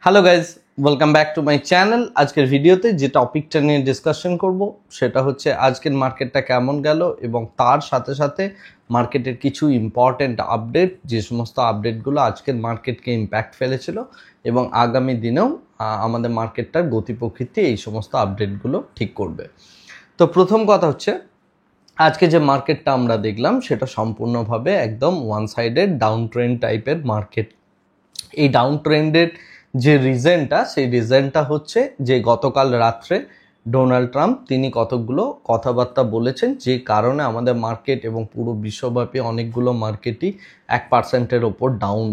Hello guys, welcome back to my channel. আজকের ভিডিওতে যে টপিকটা নিয়ে ডিসকাশন করব সেটা হচ্ছে আজকের মার্কেটটা কেমন গেল এবং তার সাথে সাথে মার্কেটের কিছু ইম্পর্ট্যান্ট আপডেট, যে সমস্ত আপডেটগুলো আজকের মার্কেটকে ইম্প্যাক্ট ফেলেছিল এবং আগামী দিনেও আমাদের মার্কেটটার গতি প্রকৃতি এই সমস্ত আপডেটগুলো ঠিক করবে। তো প্রথম কথা হচ্ছে, আজকে যে মার্কেটটা আমরা দেখলাম সেটা সম্পূর্ণভাবে একদম ওয়ান সাইডেড ডাউন ট্রেন্ড টাইপের মার্কেট। এই ডাউন ট্রেন্ডের যে সেই রিজনটা হচ্ছে যে গতকাল রাত্রে ডোনাল্ড ট্রাম্প তিনি কতগুলো কথাবার্তা বলেছেন, যে কারণে আমাদের মার্কেট এবং পুরো বিশ্বব্যাপী অনেকগুলো মার্কেটই 1% ওপর ডাউন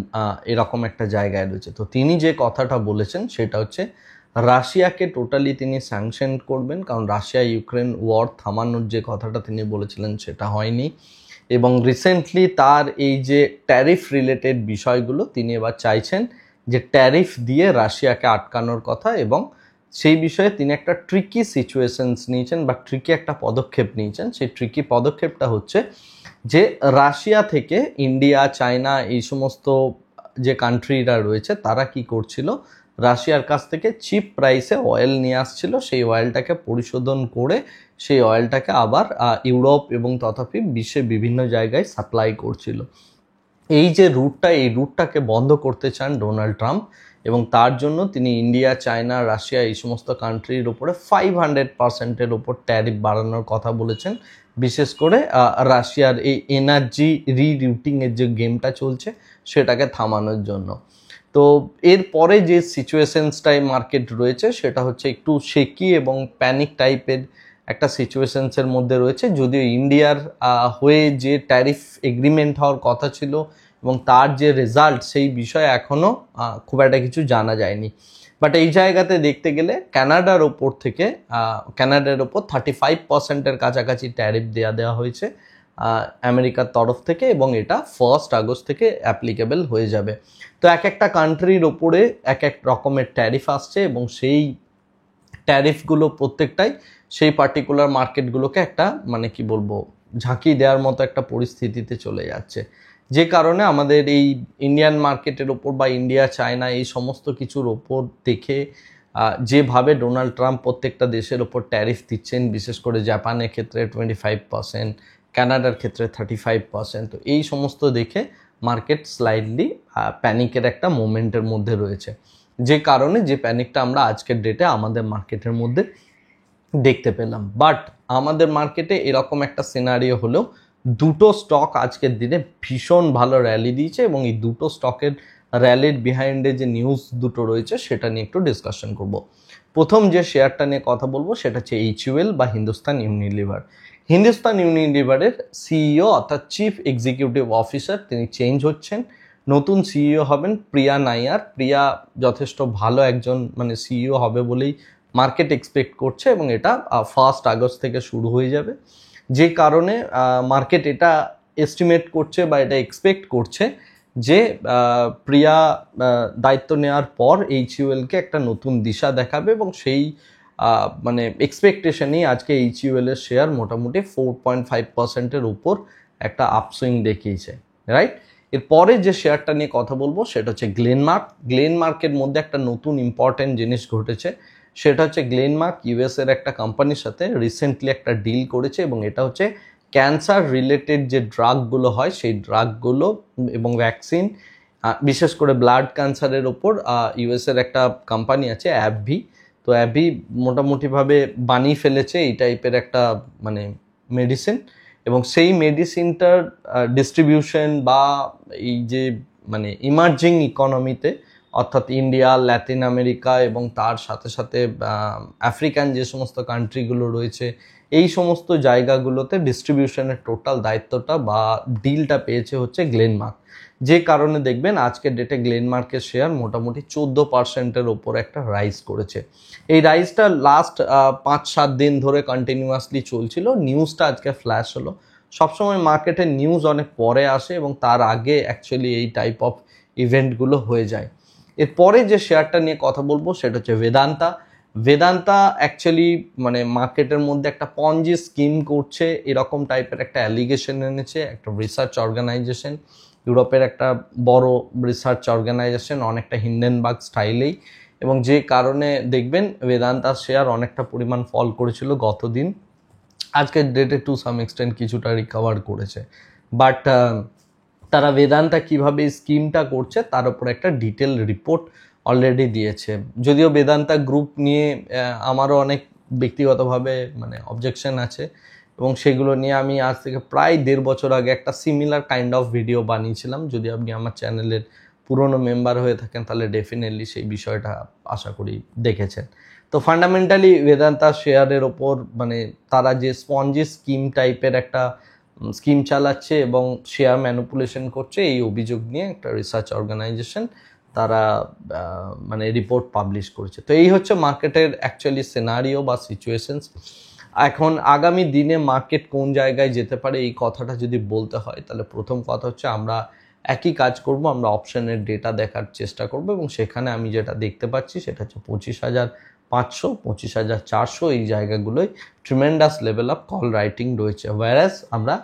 এরকম একটা জায়গায় রয়েছে। তো তিনি যে কথাটা বলেছেন সেটা হচ্ছে রাশিয়াকে টোটালি তিনি স্যাংশন করবেন, কারণ রাশিয়া ইউক্রেন ওয়ার থামানোর যে কথাটা তিনি বলেছিলেন সেটা হয়নি। এবং রিসেন্টলি তার এই যে ট্যারিফ রিলেটেড বিষয়গুলো তিনি এবার চাইছেন যে ট্যারিফ দিয়ে রাশিয়াকে আটকানোর কথা, এবং সেই বিষয়ে তিনি একটা ট্রিকি সিচুয়েশনস নিয়েছেন বা ট্রিকি একটা পদক্ষেপ নিয়েছেন। সেই ট্রিকি পদক্ষেপটা হচ্ছে যে রাশিয়া থেকে ইন্ডিয়া, চায়না এই সমস্ত যে কান্ট্রিরা রয়েছে তারা কি করছিল, রাশিয়ার কাছ থেকে চিপ প্রাইসে অয়েল নিয়ে আসছিল, সেই অয়েলটাকে পরিশোধন করে সেই অয়েলটাকে আবার ইউরোপ এবং তথাপি বিশ্বের বিভিন্ন জায়গায় সাপ্লাই করছিল। এই যে এই রুটটাকে বন্ধ করতে চান ডোনাল্ড ট্রাম্প, এবং তার জন্য তিনি ইন্ডিয়া, চায়না, রাশিয়া এই সমস্ত কান্ট্রির উপরে 500%-এর ওপর ট্যারিফ বাড়ানোর কথা বলেছেন, বিশেষ করে রাশিয়ার এই এনার্জি রিরুটিংয়ের যে গেমটা চলছে সেটাকে থামানোর জন্য। তো এরপরে যে সিচুয়েশনসটাই মার্কেট রয়েছে সেটা হচ্ছে একটু শেকি এবং প্যানিক টাইপের একটা সিচুয়েশনসের মধ্যে রয়েছে। যদিও ইন্ডিয়ার হয়ে যে ট্যারিফ এগ্রিমেন্ট হওয়ার কথা ছিল এবং তার যে রেজাল্ট সেই বিষয়ে এখনও খুব একটা কিছু জানা যায়নি। বাট এই জায়গাতে দেখতে গেলে কানাডার ওপর 35%-এর কাছাকাছি ট্যারিফ দেওয়া হয়েছে আমেরিকার তরফ থেকে, এবং এটা 1 আগস্ট থেকে অ্যাপ্লিকেবল হয়ে যাবে। তো এক একটা কান্ট্রির ওপরে এক এক রকমের ট্যারিফ আসছে, এবং সেই ট্যারিফগুলো প্রত্যেকটাই সেই পার্টিকুলার মার্কেটগুলোকে একটা ঝাঁকি দেওয়ার মতো একটা পরিস্থিতিতে চলে যাচ্ছে, যে কারণে আমাদের এই ইন্ডিয়ান মার্কেটের ওপর বা ইন্ডিয়া, চায়না এই সমস্ত কিছুর ওপর দেখে যেভাবে ডোনাল্ড ট্রাম্প প্রত্যেকটা দেশের ওপর ট্যারিফ দিচ্ছেন, বিশেষ করে জাপানের ক্ষেত্রে 25%, কানাডার ক্ষেত্রে 35%, তো এই সমস্ত দেখে মার্কেট স্লাইডলি প্যানিকের একটা মোমেন্টের মধ্যে রয়েছে, যে কারণে যে প্যানিকটা আমরা আজকের ডেটে আমাদের মার্কেটের মধ্যে দেখতে পেলাম। বাট আমাদের মার্কেটে এরকম একটা সিনারিও হলেও দুটো স্টক আজকের দিনে ভীষণ ভালো র্যালি দিয়েছে, এবং এই দুটো স্টকের র্যালির বিহাইন্ডে যে নিউজ দুটো রয়েছে সেটা নিয়ে একটু ডিসকাশন করব। প্রথম যে শেয়ারটা নিয়ে কথা বলবো সেটা হচ্ছে HUL বা হিন্দুস্তান ইউনিলিভার। হিন্দুস্তান ইউনিলিভারের সিইও অর্থাৎ চিফ এক্সিকিউটিভ অফিসার তিনি চেঞ্জ হচ্ছেন, নতুন সিইও হবেন প্রিয়া নাইয়ার। প্রিয়া যথেষ্ট ভালো একজন সিইও হবে বলেই মার্কেট এক্সপেক্ট করছে, এবং এটা 1 আগস্ট থেকে শুরু হয়ে যাবে, যে কারণে মার্কেট এটা এস্টিমেট করছে বা এটা এক্সপেক্ট করছে যে প্রিয়া দায়িত্ব নেওয়ার পর HUL-কে একটা নতুন দিশা দেখাবে, এবং সেই এক্সপেকটেশনেই আজকে HUL-এর শেয়ার মোটামুটি 4.5%-এর উপর একটা আপসুইং দেখিয়েছে, রাইট। এরপরে যে শেয়ারটা নিয়ে কথা বলবো সেটা হচ্ছে গ্লেনমার্কের মধ্যে একটা নতুন ইম্পর্টেন্ট জিনিস ঘটেছে, সেটা হচ্ছে গ্লেনমার্ক ইউএসের একটা কোম্পানির সাথে রিসেন্টলি একটা ডিল করেছে, এবং এটা হচ্ছে ক্যান্সার রিলেটেড যে ড্রাগগুলো হয় সেই ড্রাগগুলো এবং ভ্যাকসিন, বিশেষ করে ব্লাড ক্যান্সারের ওপর ইউএসের একটা কোম্পানি আছে অ্যাবভি। তো অ্যাবভি মোটামুটিভাবে বানিয়ে ফেলেছে এই টাইপের একটা মেডিসিন, এবং সেই মেডিসিনটার ডিস্ট্রিবিউশন বা এই যে ইমার্জিং ইকোনমিতে অর্থাৎ ইন্ডিয়া, ল্যাটিন আমেরিকা এবং তার সাথে সাথে আফ্রিকান যে সমস্ত কান্ট্রিগুলো রয়েছে এই সমস্ত জায়গাগুলোতে ডিস্ট্রিবিউশনের টোটাল দায়িত্বটা বা ডিলটা পেয়েছে হচ্ছে গ্লেনমার্ক, যে কারণে দেখবেন আজকের ডেটে গ্লেনমার্কের শেয়ার মোটামুটি 14%-এর ওপর একটা রাইজ করেছে। এই রাইজটা লাস্ট 5-7 দিন ধরে কন্টিনিউয়াসলি চলছিল, নিউজটা আজকে ফ্ল্যাশ হলো। সবসময় মার্কেটে নিউজ অনেক পরে আসে এবং তার আগে অ্যাকচুয়ালি এই টাইপ অফ ইভেন্টগুলো হয়ে যায়। এরপরে যে শেয়ারটা নিয়ে কথা বলবো সেটা হচ্ছে বেদান্তা অ্যাকচুয়ালি মার্কেটের মধ্যে একটা পঞ্জি স্কিম করছে এরকম টাইপের একটা অ্যালিগেশন এনেছে একটা রিসার্চ অর্গানাইজেশন, ইউরোপের একটা বড় রিসার্চ অর্গানাইজেশন, অনেকটা হিন্ডেনবার্গ স্টাইলেই, এবং যে কারণে দেখবেন বেদান্তার শেয়ার অনেকটা পরিমাণ ফল করেছিল গতদিন। আজকের ডেটে টু সাম এক্সটেন্ট কিছুটা রিকভার করেছে, বাট তারা বেদান্তা কিভাবে স্কিমটা করছে তার উপর একটা ডিটেল রিপোর্ট অলরেডি দিয়েছে। যদিও বেদান্তা গ্রুপ নিয়ে আমারও অনেক ব্যক্তিগতভাবে মানে অবজেকশন আছে, এবং সেগুলো নিয়ে আমি আজ থেকে প্রায় 1.5 বছর আগে একটা সিমিলার কাইন্ড অফ ভিডিও বানিয়েছিলাম। যদি আপনি আমার চ্যানেলের পুরনো মেম্বার হয়ে থাকেন তাহলে ডেফিনেটলি সেই বিষয়টা আশা করি দেখেছেন। তো ফান্ডামেন্টালি বেদান্তা শেয়ারের ওপর মানে তারা যে স্পঞ্জি স্কিম টাইপের একটা স্কিম চালাচ্ছে এবং শেয়ার ম্যানিপুলেশন করছে, এই অভিযোগ নিয়ে একটা রিসার্চ অর্গানাইজেশন তারা মানে রিপোর্ট পাবলিশ করেছে। তো এই হচ্ছে মার্কেটের অ্যাকচুয়ালি সিনারিও বা সিচুয়েশনস। এখন আগামী দিনে মার্কেট কোন জায়গায় যেতে পারে এই কথাটা যদি বলতে হয়, তাহলে প্রথম কথা হচ্ছে আমরা একই কাজ করব, আমরা অপশনের ডেটা দেখার চেষ্টা করব, এবং সেখানে আমি যেটা দেখতে পাচ্ছি সেটা হচ্ছে 25,500, 25,400 এই জায়গাগুলোয় tremendous level of call writing রয়েছে, ওয়ারাস আমরা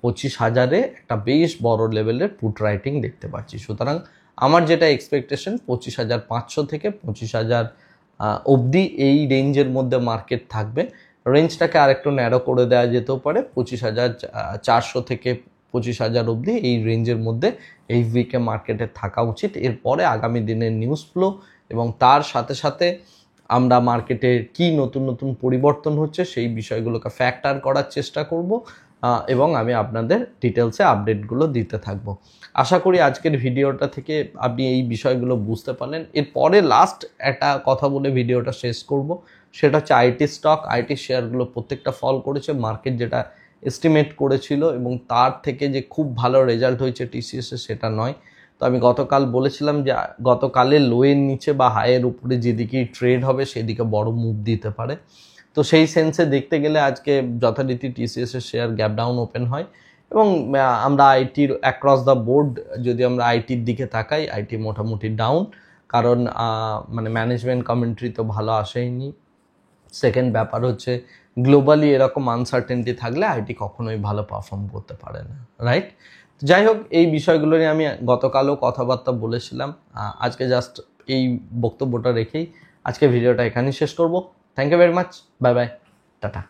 25,000-এ একটা বেশ বড় লেভেলের পুট রাইটিং দেখতে পাচ্ছি। সুতরাং আমার যেটা এক্সপেকটেশন 25,500 থেকে 25,000 অবধি এই রেঞ্জের মধ্যে মার্কেট থাকবে। রেঞ্জটাকে আরেকটু ন্যারো করে দেওয়া যেতেও পারে, 25,400 থেকে 25,000 অবধি এই রেঞ্জের মধ্যে এই উইকে মার্কেটে থাকা উচিত। এরপরে আগামী দিনের নিউজ ফ্লো এবং তার সাথে সাথে আমরা মার্কেটের কি নতুন নতুন পরিবর্তন হচ্ছে সেই বিষয়গুলোকে ফ্যাক্টর করার চেষ্টা করব, এবং আমি আপনাদের ডিটেলসে আপডেটগুলো দিতে থাকবো। আশা করি আজকের ভিডিওটা থেকে আপনি এই বিষয়গুলো বুঝতে পারলেন। এরপরে লাস্ট একটা কথা বলে ভিডিওটা শেষ করব, সেটা হচ্ছে আইটি স্টক। আইটি শেয়ারগুলো প্রত্যেকটা ফল করেছে, মার্কেট যেটা এস্টিমেট করেছিল এবং তার থেকে যে খুব ভালো রেজাল্ট হয়েছে টিসিএসের সেটা নয়। তো আমি গতকাল বলেছিলাম যে গতকালের লোয়ের নিচে বা হাইয়ের উপরে যেদিকেই ট্রেড হবে সেদিকে বড় মুভ দিতে পারে। তো সেই সেন্সে দেখতে গেলে আজকে যথারীতি টিসিএসের শেয়ার গ্যাপ ডাউন ওপেন হয়, এবং আমরা আইটির অ্যাক্রস দ্য বোর্ড যদি আমরা আইটির দিকে তাকাই, আইটি মোটামুটি ডাউন, কারণ মানে ম্যানেজমেন্ট কমেন্ট্রি তো ভালো আসেইনি। সেকেন্ড ব্যাপার হচ্ছে গ্লোবালি এরকম আনসার্টেনটি থাকলে আইটি কখনোই ভালো পারফর্ম করতে পারে না, রাইট? যাই হোক, এই বিষয়গুলো নিয়ে আমি গতকালও কথাবার্তা বলেছিলাম। আজকে জাস্ট এই বক্তব্যটা রেখেই আজকে ভিডিওটা এখানেই শেষ করব। Thank you very much, bye bye, tata.